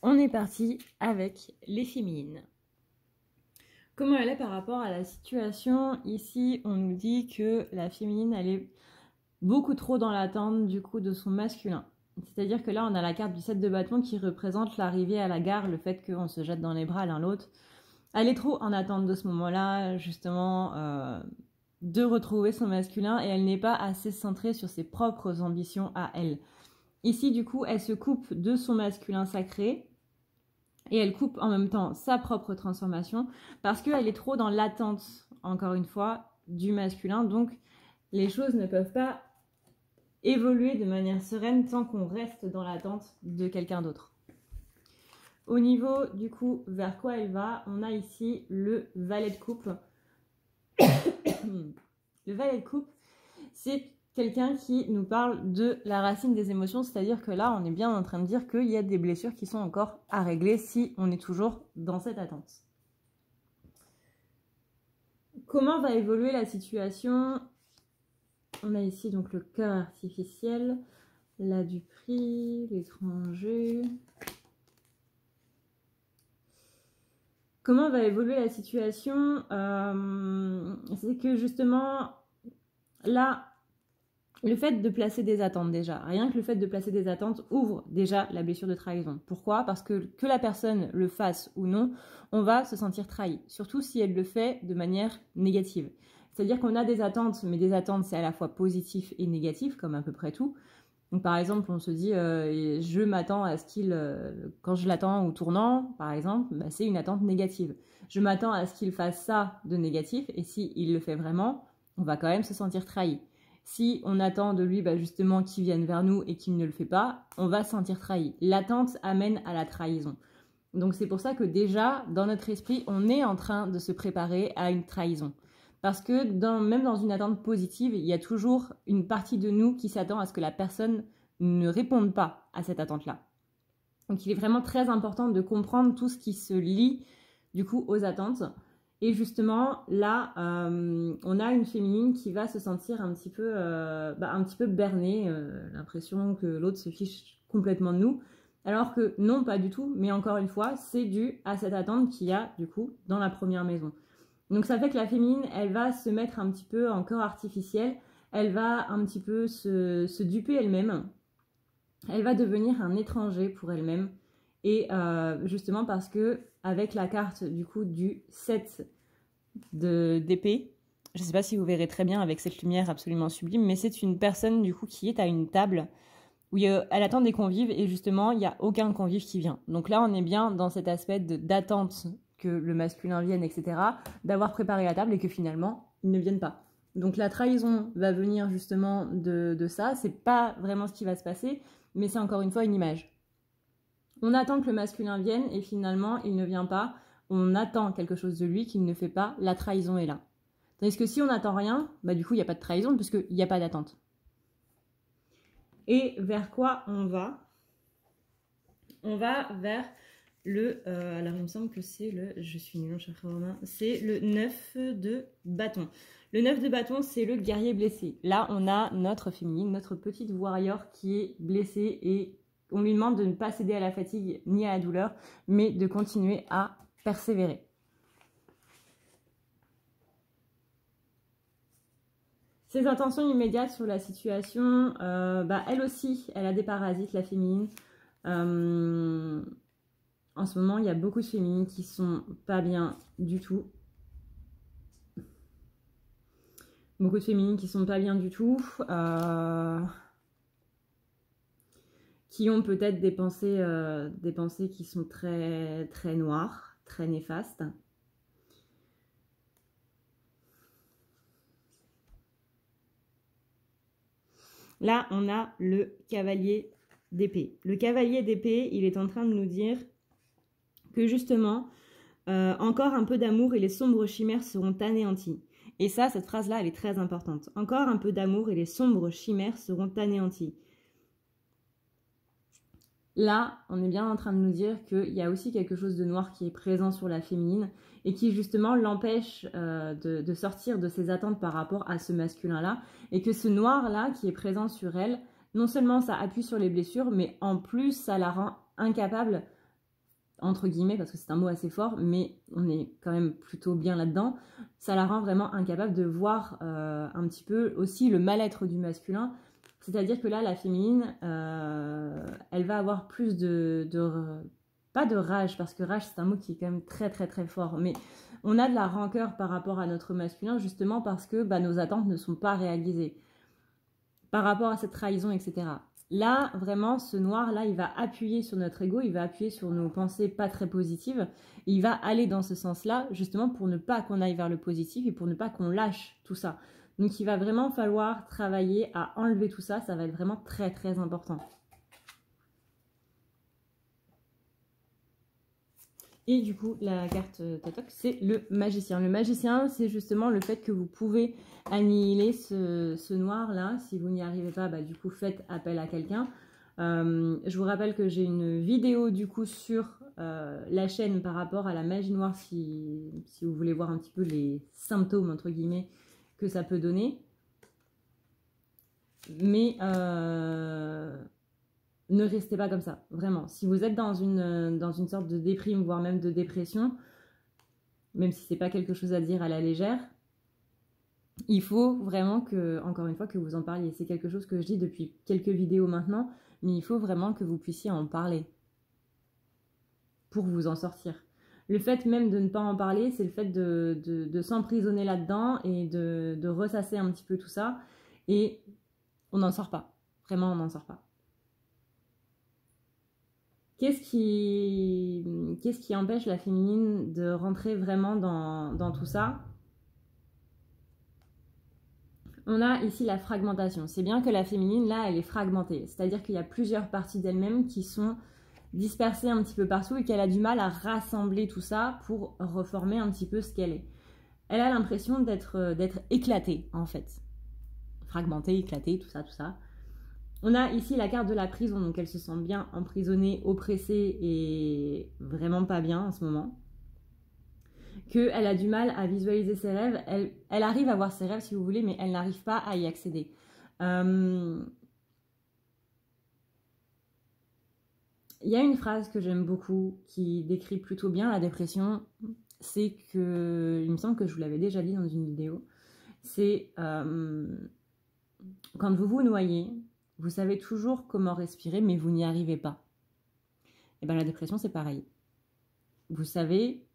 on est parti avec les féminines. Comment elle est par rapport à la situation? Ici, on nous dit que la féminine, elle est beaucoup trop dans l'attente du coup de son masculin. C'est-à-dire que là, on a la carte du 7 de bâton qui représente l'arrivée à la gare, le fait qu'on se jette dans les bras l'un l'autre. Elle est trop en attente de ce moment-là, justement, de retrouver son masculin, et elle n'est pas assez centrée sur ses propres ambitions à elle. Ici, du coup, elle se coupe de son masculin sacré, et elle coupe en même temps sa propre transformation, parce qu'elle est trop dans l'attente, encore une fois, du masculin. Donc, les choses ne peuvent pas évoluer de manière sereine tant qu'on reste dans l'attente de quelqu'un d'autre. Au niveau, du coup, vers quoi elle va, on a ici le valet de coupe. Le valet de coupe, c'est quelqu'un qui nous parle de la racine des émotions, c'est-à-dire que là, on est bien en train de dire qu'il y a des blessures qui sont encore à régler si on est toujours dans cette attente. Comment va évoluer la situation? On a ici donc le cœur artificiel, la du prix, l'étranger. Comment va évoluer la situation? C'est que justement, là, le fait de placer des attentes déjà, rien que le fait de placer des attentes ouvre déjà la blessure de trahison. Pourquoi? Parce que la personne le fasse ou non, on va se sentir trahi, surtout si elle le fait de manière négative. C'est-à-dire qu'on a des attentes, mais des attentes c'est à la fois positif et négatif, comme à peu près tout. Donc par exemple, on se dit, je m'attends à ce qu'il, quand je l'attends au tournant, par exemple, bah, c'est une attente négative. Je m'attends à ce qu'il fasse ça de négatif, et s'il le fait vraiment, on va quand même se sentir trahi. Si on attend de lui justement qu'il vienne vers nous et qu'il ne le fait pas, on va se sentir trahi. L'attente amène à la trahison. Donc c'est pour ça que déjà, dans notre esprit, on est en train de se préparer à une trahison. Parce que même dans une attente positive, il y a toujours une partie de nous qui s'attend à ce que la personne ne réponde pas à cette attente-là. Donc il est vraiment très important de comprendre tout ce qui se lie du coup aux attentes. Et justement, là, on a une féminine qui va se sentir un petit peu bernée, l'impression que l'autre se fiche complètement de nous. Alors que non, pas du tout, mais encore une fois, c'est dû à cette attente qu'il y a du coup dans la première maison. Donc ça fait que la féminine, elle va se mettre un petit peu en corps artificiel, elle va un petit peu se duper elle-même, elle va devenir un étranger pour elle-même. Et justement parce que avec la carte du coup du 7 d'épée, je ne sais pas si vous verrez très bien avec cette lumière absolument sublime, mais c'est une personne du coup qui est à une table où elle attend des convives et justement il n'y a aucun convive qui vient. Donc là on est bien dans cet aspect d'attente que le masculin vienne, etc., d'avoir préparé la table et que finalement ils ne viennent pas. Donc la trahison va venir justement de ça, c'est pas vraiment ce qui va se passer, mais c'est encore une fois une image. On attend que le masculin vienne et finalement il ne vient pas. On attend quelque chose de lui qu'il ne fait pas. La trahison est là. Tandis que si on n'attend rien, du coup il n'y a pas de trahison puisqu'il n'y a pas d'attente. Et vers quoi on va? On va vers le... alors il me semble que c'est le... Je suis nulle en chakra romain. C'est le 9 de bâton. Le 9 de bâton, c'est le guerrier blessé. Là, on a notre féminine, notre petite warrior qui est blessée et on lui demande de ne pas céder à la fatigue ni à la douleur, mais de continuer à persévérer. Ses intentions immédiates sur la situation, elle aussi, elle a des parasites, la féminine. En ce moment, il y a beaucoup de féminines qui sont pas bien du tout. Beaucoup de féminines qui sont pas bien du tout. Qui ont peut-être des pensées qui sont très, très noires, très néfastes. Là, on a le cavalier d'épée. Le cavalier d'épée, il est en train de nous dire que justement, encore un peu d'amour et les sombres chimères seront anéanties. Et ça, cette phrase-là, elle est très importante. Encore un peu d'amour et les sombres chimères seront anéanties. Là, on est bien en train de nous dire qu'il y a aussi quelque chose de noir qui est présent sur la féminine et qui justement l'empêche de sortir de ses attentes par rapport à ce masculin-là. Et que ce noir-là qui est présent sur elle, non seulement ça appuie sur les blessures, mais en plus ça la rend incapable entre guillemets, parce que c'est un mot assez fort, mais on est quand même plutôt bien là-dedans, ça la rend vraiment incapable de voir un petit peu aussi le mal-être du masculin. C'est-à-dire que là, la féminine, elle va avoir plus pas de rage, parce que rage, c'est un mot qui est quand même très très très fort, mais on a de la rancœur par rapport à notre masculin, justement parce que nos attentes ne sont pas réalisées par rapport à cette trahison, etc. Là, vraiment, ce noir-là, il va appuyer sur notre ego, il va appuyer sur nos pensées pas très positives, et il va aller dans ce sens-là, justement pour ne pas qu'on aille vers le positif et pour ne pas qu'on lâche tout ça. Donc, il va vraiment falloir travailler à enlever tout ça, ça va être vraiment très, très important. Et du coup, la carte Totok, c'est le magicien. Le magicien, c'est justement le fait que vous pouvez annihiler ce noir-là. Si vous n'y arrivez pas, du coup, faites appel à quelqu'un. Je vous rappelle que j'ai une vidéo, du coup, sur la chaîne par rapport à la magie noire, si vous voulez voir un petit peu les symptômes, entre guillemets, que ça peut donner. Mais ne restez pas comme ça, vraiment. Si vous êtes dans une sorte de déprime, voire même de dépression, même si c'est pas quelque chose à dire à la légère, il faut vraiment que, encore une fois, que vous en parliez. C'est quelque chose que je dis depuis quelques vidéos maintenant, mais il faut vraiment que vous puissiez en parler pour vous en sortir. Le fait même de ne pas en parler, c'est le fait de s'emprisonner là-dedans et de ressasser un petit peu tout ça, et on n'en sort pas. Vraiment, on n'en sort pas. Qu'est-ce qui empêche la féminine de rentrer vraiment dans tout ça? On a ici la fragmentation. C'est bien que la féminine, là, elle est fragmentée. C'est-à-dire qu'il y a plusieurs parties d'elle-même qui sont dispersées un petit peu partout et qu'elle a du mal à rassembler tout ça pour reformer un petit peu ce qu'elle est. Elle a l'impression d'être éclatée, en fait. Fragmentée, éclatée, tout ça, tout ça. On a ici la carte de la prison, donc elle se sent bien emprisonnée, oppressée et vraiment pas bien en ce moment. Qu'elle a du mal à visualiser ses rêves. Elle arrive à voir ses rêves si vous voulez, mais elle n'arrive pas à y accéder. Il y a une phrase que j'aime beaucoup qui décrit plutôt bien la dépression. C'est que, il me semble que je vous l'avais déjà dit dans une vidéo, c'est quand vous vous noyez, vous savez toujours comment respirer, mais vous n'y arrivez pas. Et bien la dépression, c'est pareil. Vous savez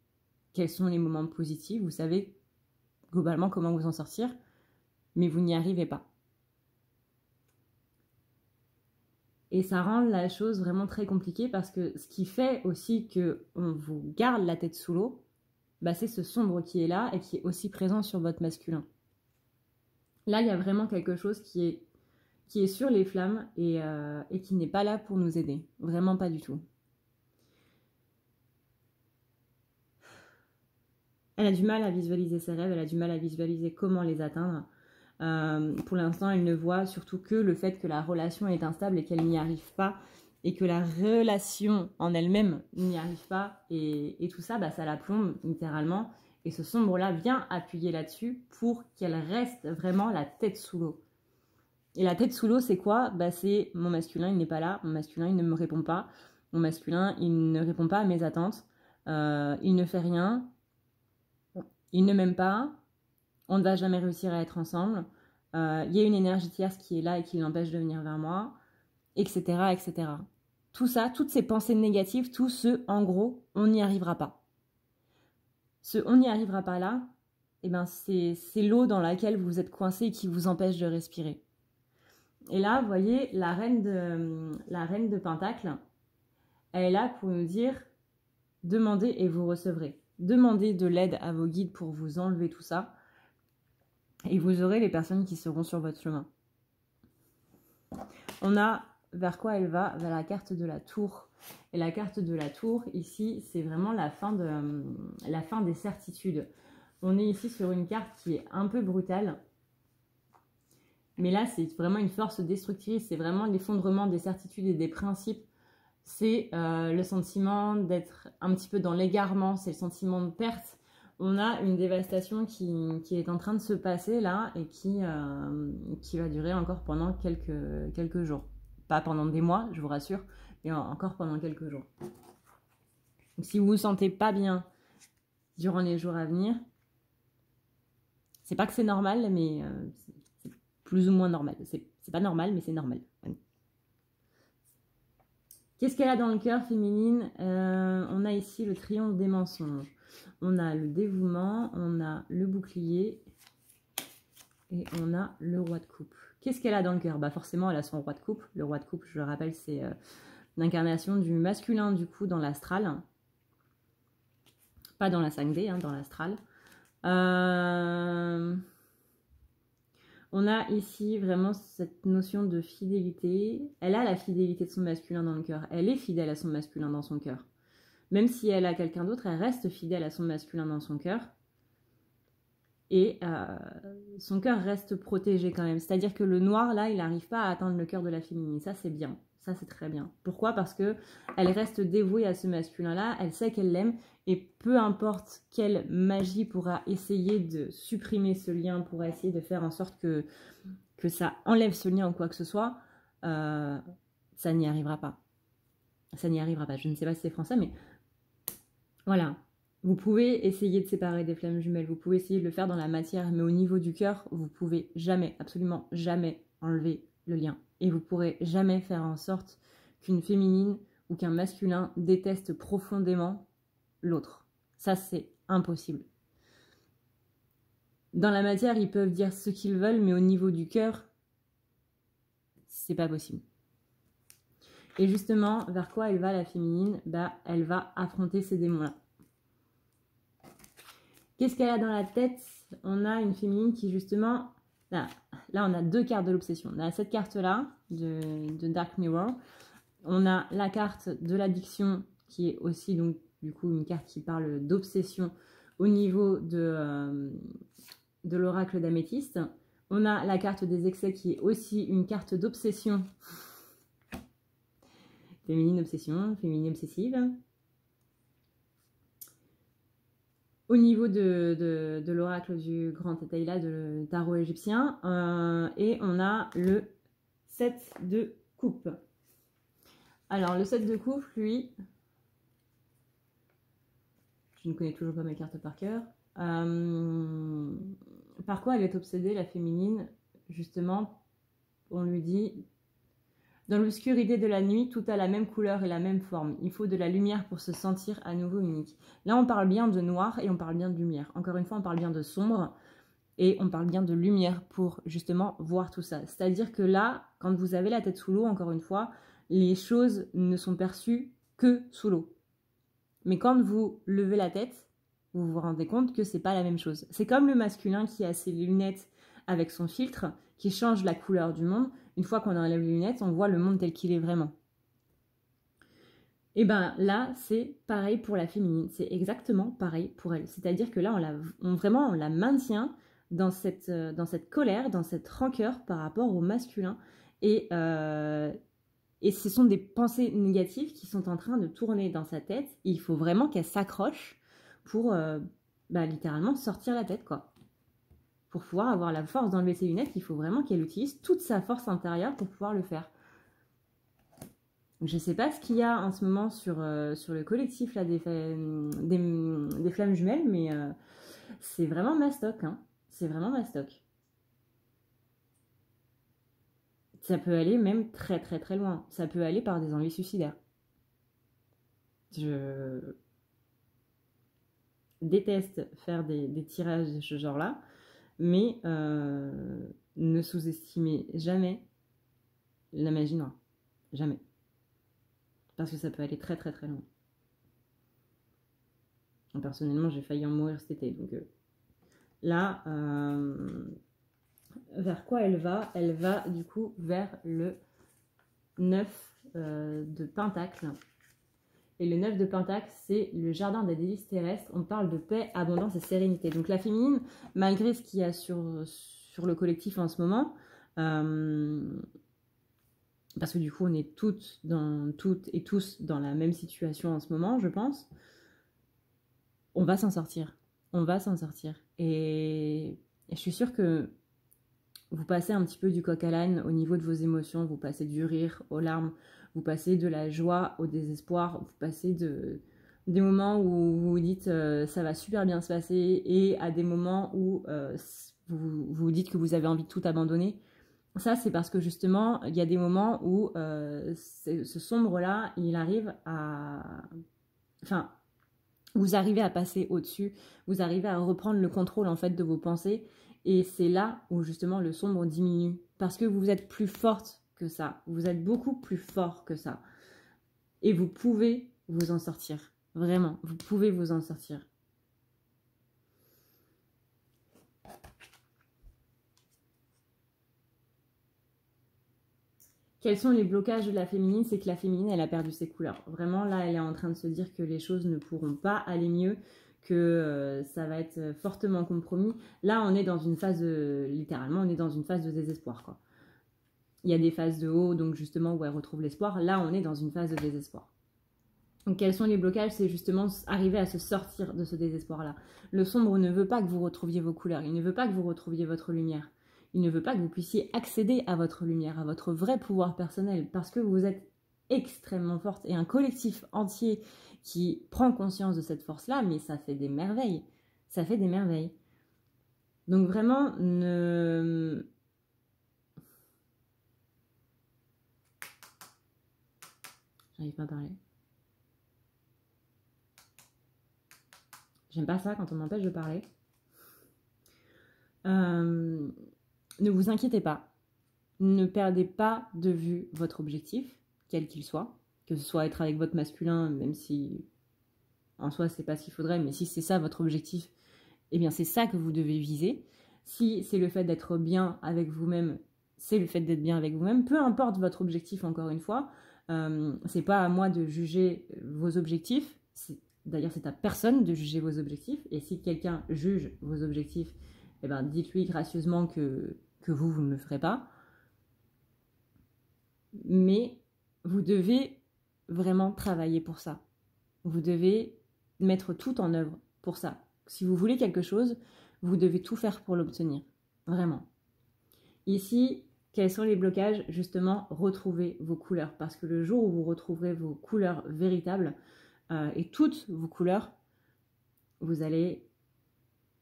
quels sont les moments positifs, vous savez globalement comment vous en sortir, mais vous n'y arrivez pas. Et ça rend la chose vraiment très compliquée parce que ce qui fait aussi qu'on vous garde la tête sous l'eau, c'est ce sombre qui est là et qui est aussi présent sur votre masculin. Là, il y a vraiment quelque chose qui est sur les flammes et qui n'est pas là pour nous aider. Vraiment pas du tout. Elle a du mal à visualiser ses rêves, elle a du mal à visualiser comment les atteindre. Pour l'instant, elle ne voit surtout que le fait que la relation est instable et qu'elle n'y arrive pas, et que la relation en elle-même n'y arrive pas, et tout ça, ça la plombe littéralement. Et ce sombre-là vient appuyer là-dessus pour qu'elle reste vraiment la tête sous l'eau. Et la tête sous l'eau, c'est quoi? C'est mon masculin, il n'est pas là, mon masculin, il ne me répond pas, mon masculin, il ne répond pas à mes attentes, il ne fait rien, il ne m'aime pas, on ne va jamais réussir à être ensemble, y a une énergie tierce qui est là et qui l'empêche de venir vers moi, etc., etc. Tout ça, toutes ces pensées négatives, tout ce, en gros, on n'y arrivera pas. Ce on n'y arrivera pas là, c'est l'eau dans laquelle vous êtes coincé et qui vous empêche de respirer. Et là, vous voyez, la reine de Pentacle, elle est là pour nous dire, demandez et vous recevrez. Demandez de l'aide à vos guides pour vous enlever tout ça. Et vous aurez les personnes qui seront sur votre chemin. On a vers quoi elle va? Vers la carte de la tour. Et la carte de la tour, ici, c'est vraiment la fin des certitudes. On est ici sur une carte qui est un peu brutale. Mais là, c'est vraiment une force destructrice. C'est vraiment l'effondrement des certitudes et des principes. C'est le sentiment d'être un petit peu dans l'égarement. C'est le sentiment de perte. On a une dévastation qui est en train de se passer là et qui va durer encore pendant quelques jours. Pas pendant des mois, je vous rassure, mais encore pendant quelques jours. Donc, si vous vous sentez pas bien durant les jours à venir, c'est pas que c'est normal, mais c'est plus ou moins normal. C'est pas normal, mais c'est normal. Qu'est-ce qu'elle a dans le cœur féminine? On a ici le triomphe des mensonges. On a le dévouement, on a le bouclier et on a le roi de coupe. Qu'est-ce qu'elle a dans le cœur? Bah forcément, elle a son roi de coupe. Le roi de coupe, je le rappelle, c'est l'incarnation du masculin du coup dans l'astral. Pas dans la 5D, hein, dans l'astral. On a ici vraiment cette notion de fidélité. Elle a la fidélité de son masculin dans le cœur. Elle est fidèle à son masculin dans son cœur. Même si elle a quelqu'un d'autre, elle reste fidèle à son masculin dans son cœur. Et son cœur reste protégé quand même. C'est-à-dire que le noir, là, il n'arrive pas à atteindre le cœur de la féminine. Ça, c'est bien. Ça, c'est très bien. Pourquoi? Parce que elle reste dévouée à ce masculin-là. Elle sait qu'elle l'aime. Et peu importe quelle magie pourra essayer de supprimer ce lien, pourra essayer de faire en sorte que ça enlève ce lien ou quoi que ce soit, ça n'y arrivera pas. Ça n'y arrivera pas. Je ne sais pas si c'est français, mais voilà. Vous pouvez essayer de séparer des flammes jumelles, vous pouvez essayer de le faire dans la matière, mais au niveau du cœur, vous pouvez jamais, absolument jamais enlever le lien. Et vous pourrez jamais faire en sorte qu'une féminine ou qu'un masculin déteste profondément l'autre. Ça, c'est impossible. Dans la matière, ils peuvent dire ce qu'ils veulent, mais au niveau du cœur, c'est pas possible. Et justement, vers quoi elle va la féminine? Bah, elle va affronter ces démons-là. Qu'est-ce qu'elle a dans la tête? On a une féminine qui justement... Là, on a deux cartes de l'obsession. On a cette carte-là, de Dark Mirror. On a la carte de l'addiction, qui est aussi donc du coup une carte qui parle d'obsession au niveau de l'oracle d'améthyste. On a la carte des excès, qui est aussi une carte d'obsession. Féminine obsession, féminine obsessive. Au niveau de l'oracle du grand Tataïla, de tarot égyptien, et on a le 7 de coupe. Alors, le 7 de coupe, lui, je ne connais toujours pas mes cartes par cœur. Par quoi elle est obsédée, la féminine? Justement, on lui dit... Dans l'obscurité de la nuit, tout a la même couleur et la même forme. Il faut de la lumière pour se sentir à nouveau unique. Là, on parle bien de noir et on parle bien de lumière. Encore une fois, on parle bien de sombre et on parle bien de lumière pour justement voir tout ça. C'est-à-dire que là, quand vous avez la tête sous l'eau, encore une fois, les choses ne sont perçues que sous l'eau. Mais quand vous levez la tête, vous vous rendez compte que c'est pas la même chose. C'est comme le masculin qui a ses lunettes avec son filtre, qui change la couleur du monde. Une fois qu'on enlève les lunettes, on voit le monde tel qu'il est vraiment. Et bien là, c'est pareil pour la féminine. C'est exactement pareil pour elle. C'est-à-dire que là, on la maintient dans cette colère, dans cette rancœur par rapport au masculin. Et ce sont des pensées négatives qui sont en train de tourner dans sa tête. Et il faut vraiment qu'elle s'accroche pour littéralement sortir la tête, quoi. Pour pouvoir avoir la force d'enlever ses lunettes, il faut vraiment qu'elle utilise toute sa force intérieure pour pouvoir le faire. Je ne sais pas ce qu'il y a en ce moment sur le collectif là, des flammes jumelles, mais c'est vraiment mastoc. Hein. C'est vraiment mastoc. Ça peut aller même très très très loin. Ça peut aller par des envies suicidaires. Je déteste faire des tirages de ce genre-là. Mais ne sous-estimez jamais la magie noire. Jamais. Parce que ça peut aller très très très loin. Personnellement, j'ai failli en mourir cet été. Donc là, vers quoi elle va? Elle va du coup vers le 9 de Pentacle. Et le 9 de Pentacle, c'est le jardin des délices terrestres. On parle de paix, abondance et sérénité. Donc la féminine, malgré ce qu'il y a sur le collectif en ce moment, parce que du coup on est toutes et tous dans la même situation en ce moment, je pense, on va s'en sortir. On va s'en sortir. Et je suis sûre que vous passez un petit peu du coq à l'âne au niveau de vos émotions, vous passez du rire aux larmes, vous passez de la joie au désespoir, vous passez des moments où vous vous dites ça va super bien se passer, et à des moments où vous vous dites que vous avez envie de tout abandonner. Ça, c'est parce que justement, il y a des moments où ce sombre-là, il arrive à... Enfin, vous arrivez à passer au-dessus, vous arrivez à reprendre le contrôle en fait de vos pensées, et c'est là où justement le sombre diminue, parce que vous êtes plus forte que ça, vous êtes beaucoup plus fort que ça, et vous pouvez vous en sortir, vraiment, vous pouvez vous en sortir. Quels sont les blocages de la féminine? C'est que la féminine, elle a perdu ses couleurs. Vraiment, là, elle est en train de se dire que les choses ne pourront pas aller mieux, que ça va être fortement compromis. Là, on est dans une phase de... Littéralement, on est dans une phase de désespoir, quoi. Il y a des phases de haut, donc justement, où elle retrouve l'espoir. Là, on est dans une phase de désespoir. Donc, quels sont les blocages? C'est justement arriver à se sortir de ce désespoir-là. Le sombre ne veut pas que vous retrouviez vos couleurs. Il ne veut pas que vous retrouviez votre lumière. Il ne veut pas que vous puissiez accéder à votre lumière, à votre vrai pouvoir personnel, parce que vous êtes extrêmement forte. Et un collectif entier qui prend conscience de cette force-là, mais ça fait des merveilles. Ça fait des merveilles. Donc vraiment, ne... J'arrive pas à parler. J'aime pas ça quand on m'empêche de parler. Ne vous inquiétez pas. Ne perdez pas de vue votre objectif, quel qu'il soit. Que ce soit être avec votre masculin, même si en soi c'est pas ce qu'il faudrait, mais si c'est ça votre objectif, eh bien c'est ça que vous devez viser. Si c'est le fait d'être bien avec vous-même, c'est le fait d'être bien avec vous-même. Peu importe votre objectif, encore une fois. C'est pas à moi de juger vos objectifs. D'ailleurs, c'est à personne de juger vos objectifs. Et si quelqu'un juge vos objectifs, eh ben, dites-lui gracieusement que vous ne le ferez pas. Mais vous devez vraiment travailler pour ça. Vous devez mettre tout en œuvre pour ça. Si vous voulez quelque chose, vous devez tout faire pour l'obtenir. Vraiment. Ici, quels sont les blocages? Justement, retrouvez vos couleurs. Parce que le jour où vous retrouverez vos couleurs véritables, et toutes vos couleurs, vous allez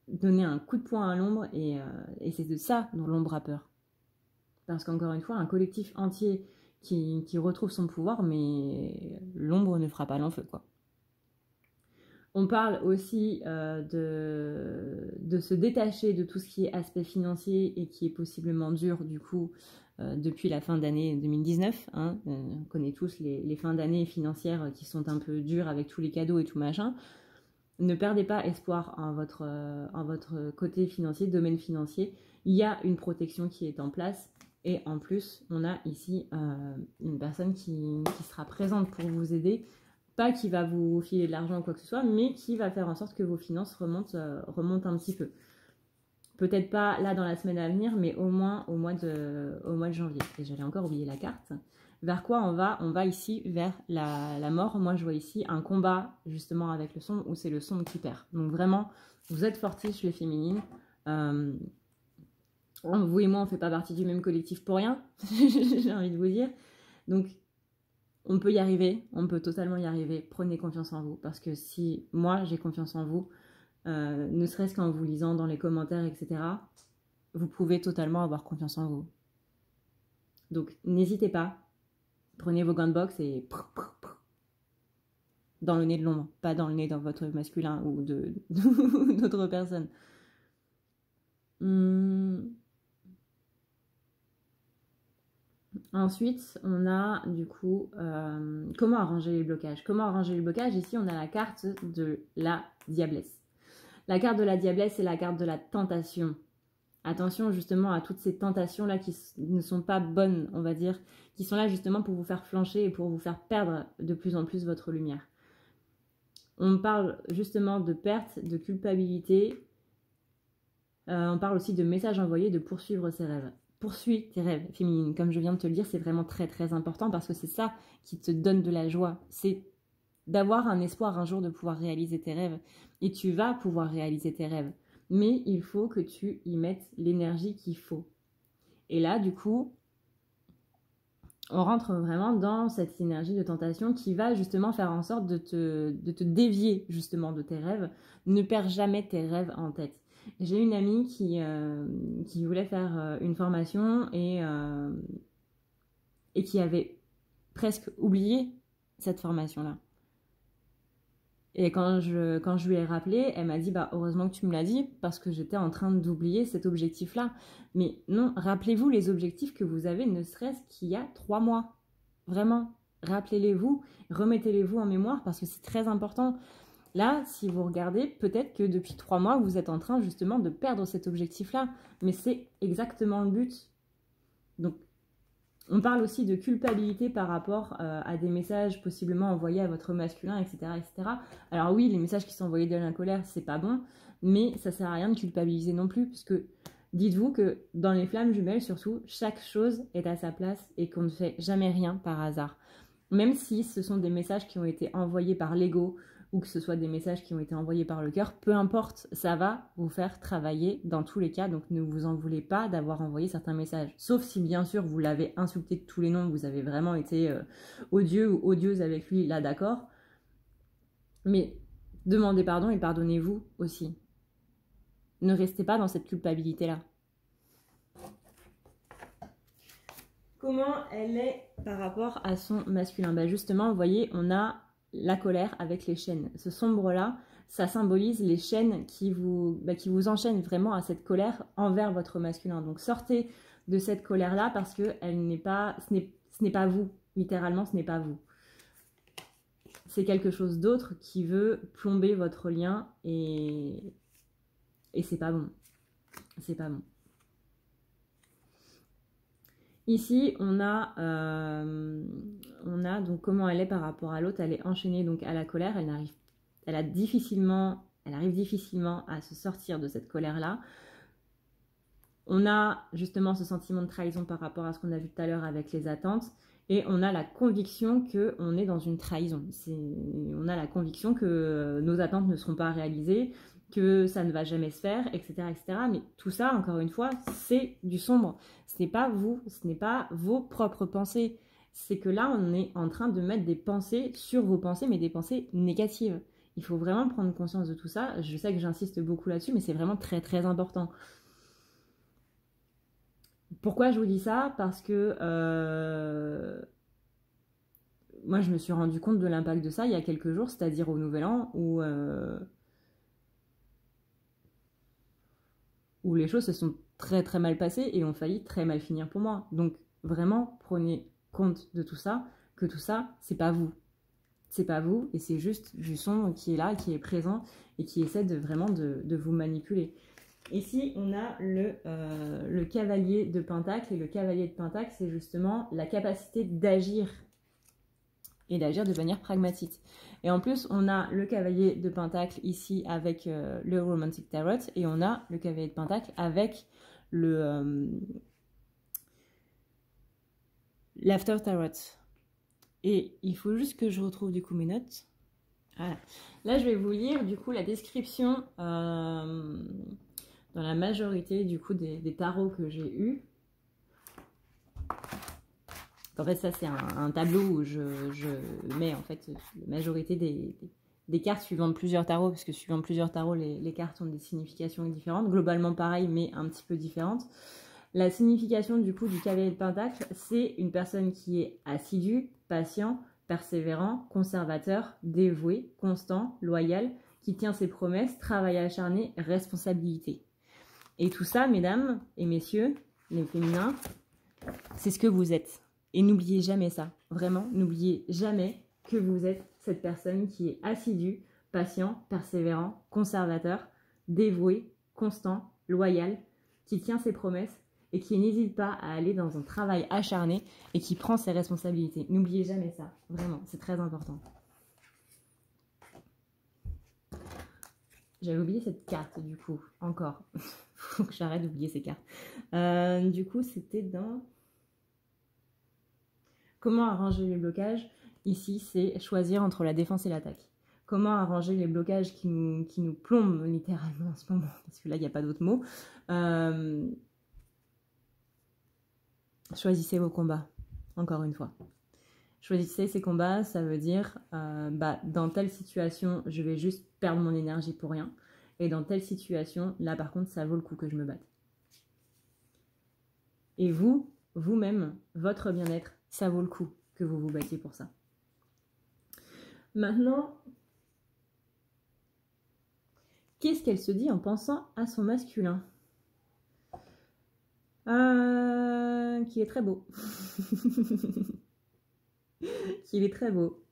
donner un coup de poing à l'ombre, et c'est de ça dont l'ombre a peur. Parce qu'encore une fois, un collectif entier qui retrouve son pouvoir, mais l'ombre ne fera pas long feu, quoi. On parle aussi de se détacher de tout ce qui est aspect financier et qui est possiblement dur, du coup, depuis la fin d'année 2019. Hein. On connaît tous les fins d'année financières qui sont un peu dures avec tous les cadeaux et tout machin. Ne perdez pas espoir en votre côté financier, domaine financier. Il y a une protection qui est en place. Et en plus, on a ici une personne qui sera présente pour vous aider. Pas qui va vous filer de l'argent ou quoi que ce soit, mais qui va faire en sorte que vos finances remontent un petit peu. Peut-être pas là dans la semaine à venir, mais au moins au mois de janvier. Et j'allais encore oublier la carte. Vers quoi on va? On va ici vers la mort. Moi, je vois ici un combat justement avec le sombre, où c'est le sombre qui perd. Donc vraiment, vous êtes fortiches les féminines. Vous et moi, on ne fait pas partie du même collectif pour rien, j'ai envie de vous dire. Donc, on peut y arriver, on peut totalement y arriver. Prenez confiance en vous, parce que si moi, j'ai confiance en vous, ne serait-ce qu'en vous lisant dans les commentaires, etc., vous pouvez totalement avoir confiance en vous. Donc, n'hésitez pas. Prenez vos gants de boxe et... dans le nez de l'ombre, pas dans le nez de votre masculin ou d'autres personnes. Ensuite, on a du coup comment arranger les blocages. Comment arranger les blocages? Ici, on a la carte de la diablesse. La carte de la diablesse, c'est la carte de la tentation. Attention justement à toutes ces tentations-là qui ne sont pas bonnes, on va dire, qui sont là justement pour vous faire flancher et pour vous faire perdre de plus en plus votre lumière. On parle justement de perte, de culpabilité. On parle aussi de messages envoyés, de poursuivre ses rêves. Poursuis tes rêves féminines. Comme je viens de te le dire, c'est vraiment très très important, parce que c'est ça qui te donne de la joie. C'est d'avoir un espoir un jour de pouvoir réaliser tes rêves. Et tu vas pouvoir réaliser tes rêves. Mais il faut que tu y mettes l'énergie qu'il faut. Et là, du coup, on rentre vraiment dans cette énergie de tentation qui va justement faire en sorte de te dévier justement de tes rêves. Ne perds jamais tes rêves en tête. J'ai une amie qui voulait faire une formation et qui avait presque oublié cette formation-là. Et quand je lui ai rappelé, elle m'a dit bah, heureusement que tu me l'as dit parce que j'étais en train d'oublier cet objectif-là. Mais non, rappelez-vous les objectifs que vous avez, ne serait-ce qu'il y a 3 mois. Vraiment, rappelez-les-vous, remettez-les-vous en mémoire parce que c'est très important. Là, si vous regardez, peut-être que depuis 3 mois, vous êtes en train justement de perdre cet objectif-là. Mais c'est exactement le but. Donc, on parle aussi de culpabilité par rapport à des messages possiblement envoyés à votre masculin, etc., etc. Alors oui, les messages qui sont envoyés de la colère, c'est pas bon, mais ça sert à rien de culpabiliser non plus, puisque dites-vous que dans les flammes jumelles, surtout, chaque chose est à sa place et qu'on ne fait jamais rien par hasard. Même si ce sont des messages qui ont été envoyés par l'ego, ou que ce soit des messages qui ont été envoyés par le cœur, peu importe, ça va vous faire travailler dans tous les cas, donc ne vous en voulez pas d'avoir envoyé certains messages. Sauf si bien sûr vous l'avez insulté de tous les noms, vous avez vraiment été odieux ou odieuse avec lui, là d'accord. Mais demandez pardon et pardonnez-vous aussi. Ne restez pas dans cette culpabilité-là. Comment elle est par rapport à son masculin? Bah justement, vous voyez, on a la colère avec les chaînes. Ce sombre-là, ça symbolise les chaînes qui vous enchaînent vraiment à cette colère envers votre masculin. Donc sortez de cette colère-là parce que ce n'est pas vous. Littéralement, ce n'est pas vous. C'est quelque chose d'autre qui veut plomber votre lien et c'est pas bon. C'est pas bon. Ici, on a donc comment elle est par rapport à l'autre. Elle est enchaînée donc à la colère. Elle arrive difficilement à se sortir de cette colère-là. On a justement ce sentiment de trahison par rapport à ce qu'on a vu tout à l'heure avec les attentes. Et on a la conviction qu'on est dans une trahison. On a la conviction que nos attentes ne seront pas réalisées, que ça ne va jamais se faire, etc., etc. Mais tout ça, encore une fois, c'est du sombre. Ce n'est pas vous, ce n'est pas vos propres pensées. C'est que là, on est en train de mettre des pensées sur vos pensées, mais des pensées négatives. Il faut vraiment prendre conscience de tout ça. Je sais que j'insiste beaucoup là-dessus, mais c'est vraiment très, très important. Pourquoi je vous dis ça? Parce que moi, je me suis rendu compte de l'impact de ça il y a quelques jours, c'est-à-dire au Nouvel An, où les choses se sont très très mal passées et ont failli très mal finir pour moi. Donc vraiment, prenez compte de tout ça, que tout ça, c'est pas vous. C'est pas vous et c'est juste du sombre qui est là, qui est présent et qui essaie vraiment de vous manipuler. Ici, on a le cavalier de Pentacle et le cavalier de Pentacle, c'est justement la capacité d'agir et d'agir de manière pragmatique. Et en plus, on a le cavalier de Pentacle ici avec le Romantic Tarot et on a le cavalier de Pentacle avec l'After Tarot. Et il faut juste que je retrouve du coup mes notes. Voilà. Là, je vais vous lire du coup la description dans la majorité du coup des tarots que j'ai eus. En fait, ça c'est un tableau où je mets en fait la majorité des cartes suivant plusieurs tarots, parce que suivant plusieurs tarots, les cartes ont des significations différentes, globalement pareilles mais un petit peu différentes. La signification du coup du cavalier de Pentacle, c'est une personne qui est assidue, patient, persévérant, conservateur, dévoué, constant, loyal, qui tient ses promesses, travail acharné, responsabilité. Et tout ça, mesdames et messieurs, les féminins, c'est ce que vous êtes. Et n'oubliez jamais ça. Vraiment, n'oubliez jamais que vous êtes cette personne qui est assidue, patient, persévérant, conservateur, dévoué, constant, loyal, qui tient ses promesses et qui n'hésite pas à aller dans un travail acharné et qui prend ses responsabilités. N'oubliez jamais ça. Vraiment, c'est très important. J'avais oublié cette carte, du coup, encore. Faut que j'arrête d'oublier ces cartes. Du coup, c'était dans... Comment arranger les blocages? Ici, c'est choisir entre la défense et l'attaque. Comment arranger les blocages qui nous plombent littéralement en ce moment? Parce que là, il n'y a pas d'autre mot. Choisissez vos combats. encore une fois. Choisissez ces combats, ça veut dire, dans telle situation, je vais juste perdre mon énergie pour rien. Et dans telle situation, là par contre, ça vaut le coup que je me batte. Et vous, vous-même, votre bien-être, ça vaut le coup que vous vous battiez pour ça. Maintenant, qu'est-ce qu'elle se dit en pensant à son masculin? Qu'il est très beau. Qu'il est très beau.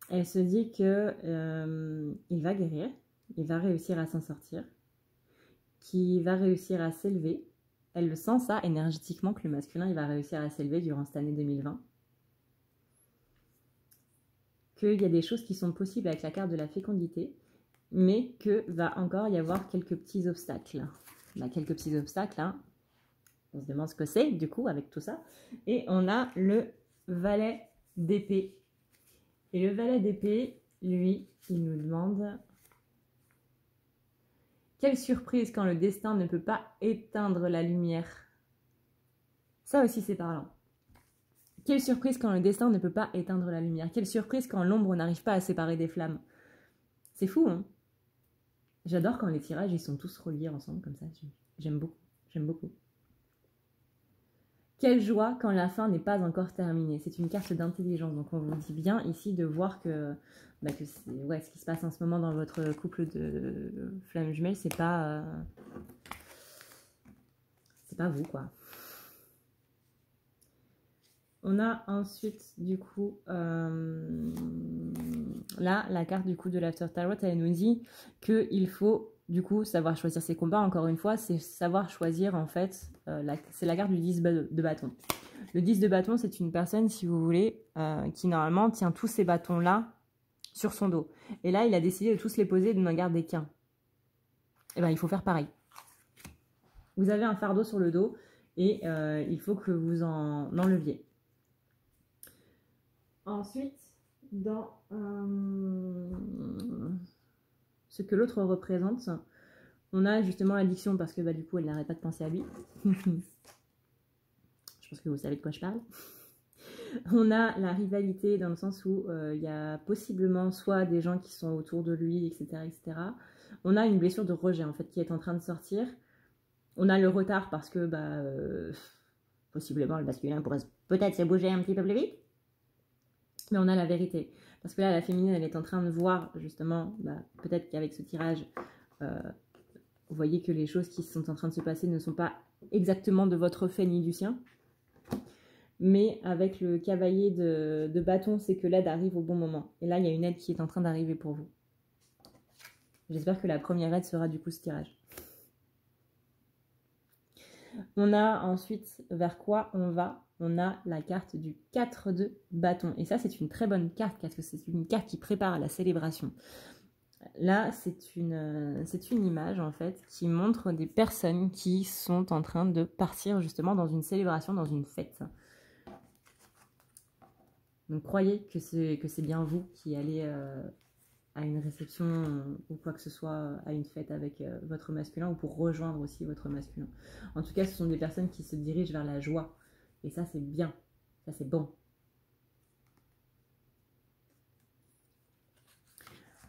Elle se dit que il va guérir, il va réussir à s'en sortir, qu'il va réussir à s'élever. Elle le sent ça énergétiquement, que le masculin il va réussir à s'élever durant cette année 2020. Qu'il y a des choses qui sont possibles avec la carte de la fécondité, mais que va encore y avoir quelques petits obstacles. Quelques petits obstacles, hein. On se demande ce que c'est, du coup, avec tout ça. Et on a le valet d'épée. Et le valet d'épée, lui, il nous demande... Quelle surprise quand le destin ne peut pas éteindre la lumière. Ça aussi, c'est parlant. Quelle surprise quand le destin ne peut pas éteindre la lumière. Quelle surprise quand l'ombre n'arrive pas à séparer des flammes. C'est fou, hein? J'adore quand les tirages, ils sont tous reliés ensemble, comme ça. J'aime beaucoup. J'aime beaucoup. Quelle joie quand la fin n'est pas encore terminée. C'est une carte d'intelligence. Donc, on vous dit bien ici de voir que c'est ce qui se passe en ce moment dans votre couple de flammes jumelles, c'est pas vous, quoi. On a ensuite, du coup, là, la carte du coup de l'After Tarot, elle nous dit qu'il faut, du coup, savoir choisir ses combats. Encore une fois, c'est savoir choisir, en fait, c'est la carte du 10 de bâton. Le 10 de bâton, c'est une personne, si vous voulez, qui normalement tient tous ces bâtons-là sur son dos. Et là, il a décidé de tous les poser et de n'en garder qu'un. Et bien, il faut faire pareil. Vous avez un fardeau sur le dos et il faut que vous en enleviez. Ensuite, dans ce que l'autre représente, on a justement l'addiction parce que du coup, elle n'arrête pas de penser à lui. Je pense que vous savez de quoi je parle. On a la rivalité dans le sens où il y a possiblement soit des gens qui sont autour de lui, etc., etc. On a une blessure de rejet en fait qui est en train de sortir. On a le retard parce que possiblement le masculin pourrait peut-être se bouger un petit peu plus vite. Mais on a la vérité. Parce que là, la féminine, elle est en train de voir, justement, peut-être qu'avec ce tirage, vous voyez que les choses qui sont en train de se passer ne sont pas exactement de votre fait ni du sien. Mais avec le cavalier de bâton, c'est que l'aide arrive au bon moment. Et là, il y a une aide qui est en train d'arriver pour vous. J'espère que la première aide sera du coup ce tirage. On a ensuite, vers quoi on va? On a la carte du 4 de bâton. Et ça, c'est une très bonne carte, parce que c'est une carte qui prépare à la célébration. Là, c'est une image, en fait, qui montre des personnes qui sont en train de partir, justement, dans une célébration, dans une fête. Donc, croyez que c'est bien vous qui allez à une réception ou quoi que ce soit, à une fête avec votre masculin, ou pour rejoindre aussi votre masculin. En tout cas, ce sont des personnes qui se dirigent vers la joie. Et ça, c'est bien. Ça, c'est bon.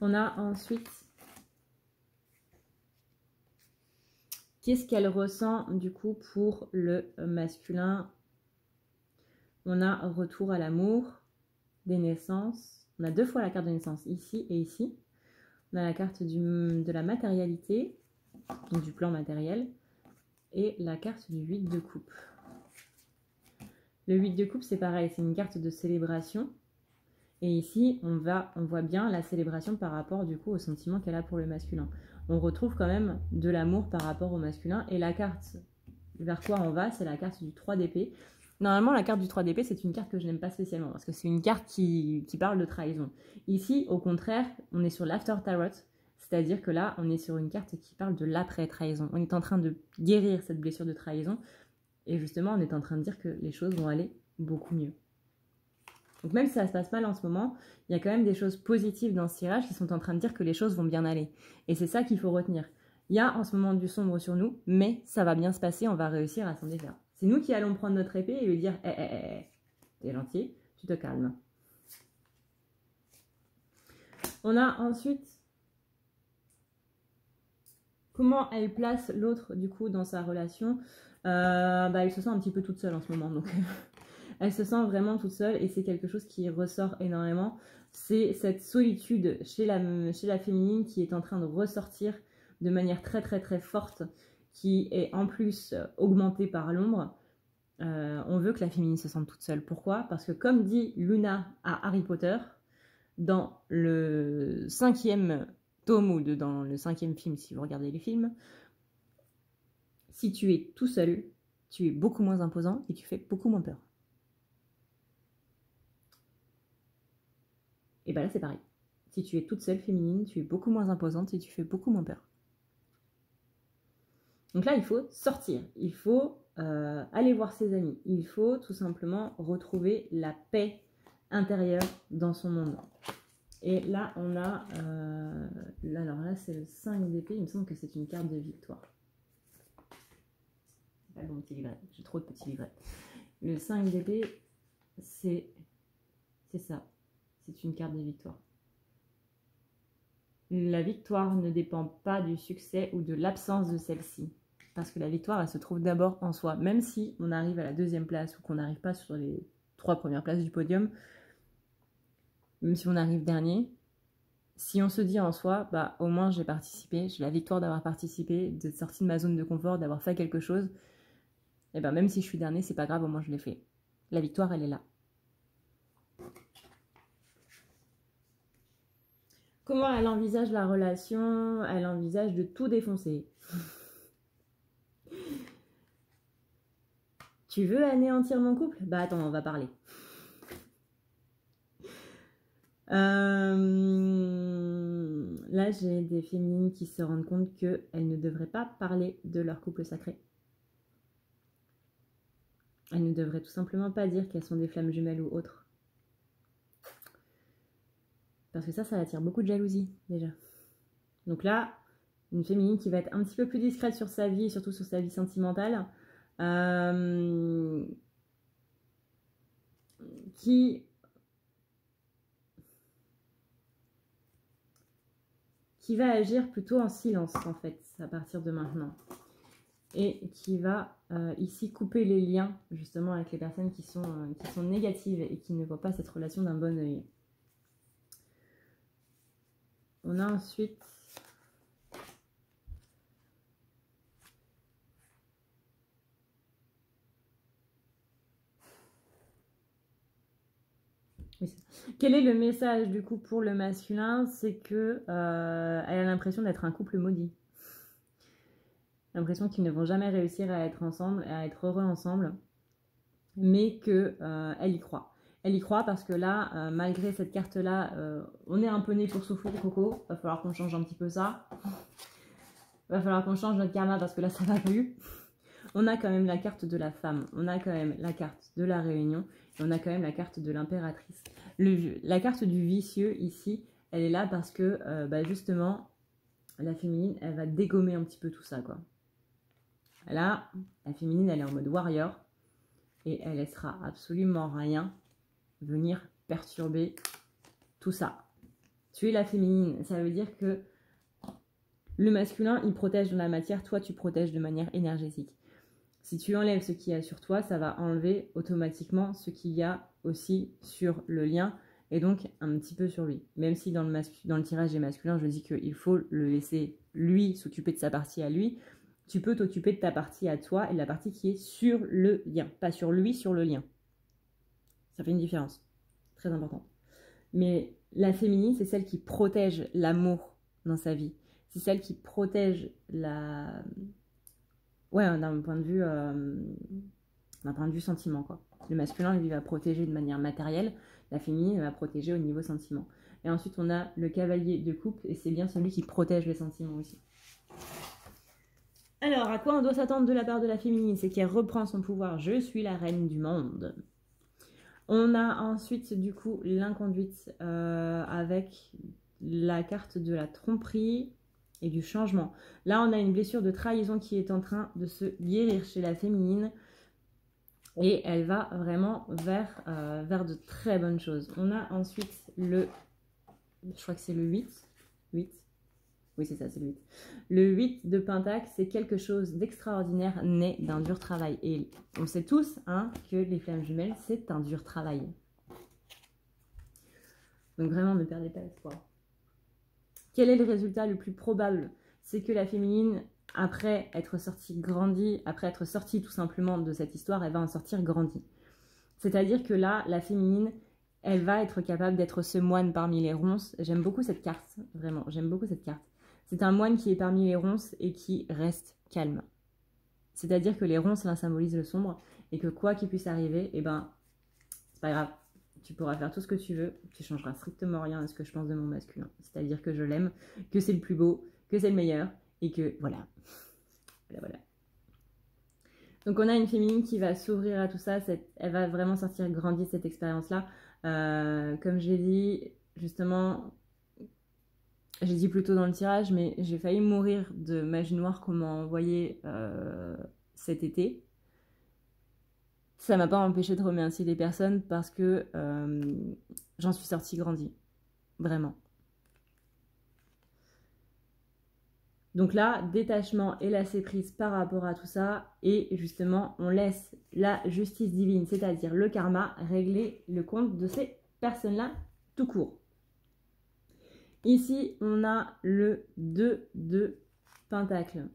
On a ensuite... Qu'est-ce qu'elle ressent, du coup, pour le masculin? On a retour à l'amour, des naissances. On a deux fois la carte de naissance, ici et ici. On a la carte de la matérialité, donc du plan matériel. Et la carte du 8 de coupe. Le 8 de coupe, c'est pareil, c'est une carte de célébration. Et ici, on voit bien la célébration par rapport du coup au sentiment qu'elle a pour le masculin. On retrouve quand même de l'amour par rapport au masculin. Et la carte vers quoi on va, c'est la carte du 3 d'épée. Normalement, la carte du 3 d'épée, c'est une carte que je n'aime pas spécialement parce que c'est une carte qui parle de trahison. Ici, au contraire, on est sur l'After Tarot. C'est-à-dire que là, on est sur une carte qui parle de l'après-trahison. On est en train de guérir cette blessure de trahison. Et justement, on est en train de dire que les choses vont aller beaucoup mieux. Donc même si ça se passe mal en ce moment, il y a quand même des choses positives dans ce tirage qui sont en train de dire que les choses vont bien aller. Et c'est ça qu'il faut retenir. Il y a en ce moment du sombre sur nous, mais ça va bien se passer, on va réussir à s'en défaire. C'est nous qui allons prendre notre épée et lui dire t'es gentil, tu te calmes. On a ensuite comment elle place l'autre du coup dans sa relation. Elle se sent un petit peu toute seule en ce moment, donc elle se sent vraiment toute seule et c'est quelque chose qui ressort énormément. C'est cette solitude chez la féminine qui est en train de ressortir de manière très très très forte, qui est en plus augmentée par l'ombre. On veut que la féminine se sente toute seule. Pourquoi? Parce que comme dit Luna à Harry Potter, dans le 5e tome ou dans le 5e film, si vous regardez les films, si tu es tout seul, tu es beaucoup moins imposant et tu fais beaucoup moins peur. Et bien là, c'est pareil. Si tu es toute seule féminine, tu es beaucoup moins imposante et tu fais beaucoup moins peur. Donc là, il faut sortir. Il faut aller voir ses amis. Il faut tout simplement retrouver la paix intérieure dans son monde. Et là, on a... alors là, c'est le 5 d'épée. Il me semble que c'est une carte de victoire. Pas mon petit livret. J'ai trop de petits livrets. Le 5 d'épée, c'est ça. C'est une carte de victoire. La victoire ne dépend pas du succès ou de l'absence de celle-ci. Parce que la victoire, elle se trouve d'abord en soi. Même si on arrive à la 2e place ou qu'on n'arrive pas sur les 3 premières places du podium, même si on arrive dernier, si on se dit en soi, bah au moins j'ai participé, j'ai la victoire d'avoir participé, d'être sorti de ma zone de confort, d'avoir fait quelque chose, et ben même si je suis dernier, c'est pas grave, au moins je l'ai fait. La victoire, elle est là. Comment elle envisage la relation? Elle envisage de tout défoncer. Tu veux anéantir mon couple? Bah attends, on va parler. Là, j'ai des féminines qui se rendent compte qu'elles ne devraient pas parler de leur couple sacré. Elles ne devraient tout simplement pas dire qu'elles sont des flammes jumelles ou autres. Parce que ça attire beaucoup de jalousie, déjà. Donc là, une féminine qui va être un petit peu plus discrète sur sa vie, et surtout sur sa vie sentimentale, qui va agir plutôt en silence, en fait, à partir de maintenant. Et qui va ici couper les liens, justement, avec les personnes qui sont négatives et qui ne voient pas cette relation d'un bon œil. On a ensuite... Quel est le message du coup pour le masculin? C'est que elle a l'impression d'être un couple maudit. L'impression qu'ils ne vont jamais réussir à être ensemble, à être heureux ensemble, mais que elle y croit. Elle y croit parce que là, malgré cette carte-là, on est un peu né pour souffrir, Coco. Va falloir qu'on change un petit peu ça. Va falloir qu'on change notre karma parce que là, ça va plus. On a quand même la carte de la femme, on a quand même la carte de la réunion, et on a quand même la carte de l'impératrice. La carte du vicieux, ici, elle est là parce que, justement, la féminine, elle va dégommer un petit peu tout ça, quoi. Là, la féminine, elle est en mode warrior, et elle laissera absolument rien venir perturber tout ça. Tu es la féminine, ça veut dire que le masculin, il protège dans la matière, toi, tu protèges de manière énergétique. Si tu enlèves ce qu'il y a sur toi, ça va enlever automatiquement ce qu'il y a aussi sur le lien et donc un petit peu sur lui. Même si dans le tirage des masculins, je dis qu'il faut le laisser lui s'occuper de sa partie à lui, tu peux t'occuper de ta partie à toi et de la partie qui est sur le lien. Pas sur lui, sur le lien. Ça fait une différence. Très importante. Mais la féminine, c'est celle qui protège l'amour dans sa vie. C'est celle qui protège la... Ouais, d'un point de vue sentiment, quoi. Le masculin, lui, va protéger de manière matérielle. La féminine va protéger au niveau sentiment. Et ensuite, on a le cavalier de coupe. Et c'est bien celui qui protège les sentiments aussi. Alors, à quoi on doit s'attendre de la part de la féminine? C'est qu'elle reprend son pouvoir. Je suis la reine du monde. On a ensuite, du coup, l'inconduite avec la carte de la tromperie. et du changement. Là, on a une blessure de trahison qui est en train de se guérir chez la féminine. Et elle va vraiment vers de très bonnes choses. On a ensuite je crois que c'est le 8. Oui, c'est ça, c'est le 8. Le 8 de Pentacle, c'est quelque chose d'extraordinaire né d'un dur travail. Et on sait tous hein, que les flammes jumelles, c'est un dur travail. Donc vraiment, ne perdez pas espoir. Quel est le résultat le plus probable? C'est que la féminine, après être sortie grandie, après être sortie tout simplement de cette histoire, elle va en sortir grandie. C'est-à-dire que là, la féminine, elle va être capable d'être ce moine parmi les ronces. J'aime beaucoup cette carte, vraiment, j'aime beaucoup cette carte. C'est un moine qui est parmi les ronces et qui reste calme. C'est-à-dire que les ronces, là, symbolisent le sombre et que quoi qu'il puisse arriver, eh ben, c'est pas grave. Tu pourras faire tout ce que tu veux, tu changeras strictement rien à ce que je pense de mon masculin. C'est-à-dire que je l'aime, que c'est le plus beau, que c'est le meilleur et que voilà. Voilà. Donc on a une féminine qui va s'ouvrir à tout ça, elle va vraiment sortir grandie de cette expérience-là. Comme j'ai dit, justement, j'ai dit plus tôt dans le tirage, mais j'ai failli mourir de magie noire qu'on m'a envoyée cet été. Ça m'a pas empêché de remercier les personnes parce que j'en suis sortie grandie, vraiment. Donc là, détachement et lâcher prise par rapport à tout ça. Et justement, on laisse la justice divine, c'est-à-dire le karma, régler le compte de ces personnes-là tout court. Ici, on a le 2 de Pentacle.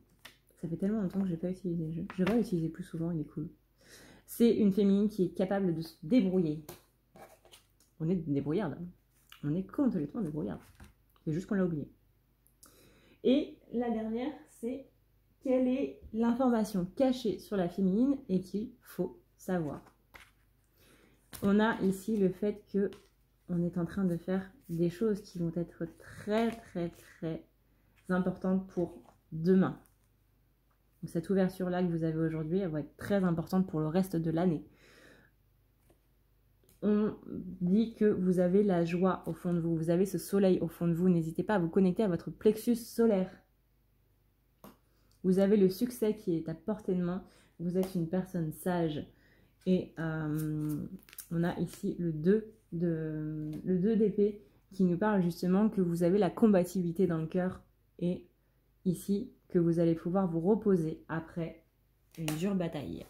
Ça fait tellement longtemps que je n'ai pas utilisé le jeu. Je vais l'utiliser plus souvent, il est cool. C'est une féminine qui est capable de se débrouiller. On est débrouillarde. On est complètement débrouillarde. C'est juste qu'on l'a oublié. Et la dernière, c'est quelle est l'information cachée sur la féminine et qu'il faut savoir. On a ici le fait que on est en train de faire des choses qui vont être très importantes pour demain. Donc cette ouverture-là que vous avez aujourd'hui, elle va être très importante pour le reste de l'année. On dit que vous avez la joie au fond de vous, vous avez ce soleil au fond de vous. N'hésitez pas à vous connecter à votre plexus solaire. Vous avez le succès qui est à portée de main. Vous êtes une personne sage. Et on a ici le 2 d'épée qui nous parle justement que vous avez la combativité dans le cœur. Et ici, que vous allez pouvoir vous reposer après une dure bataille.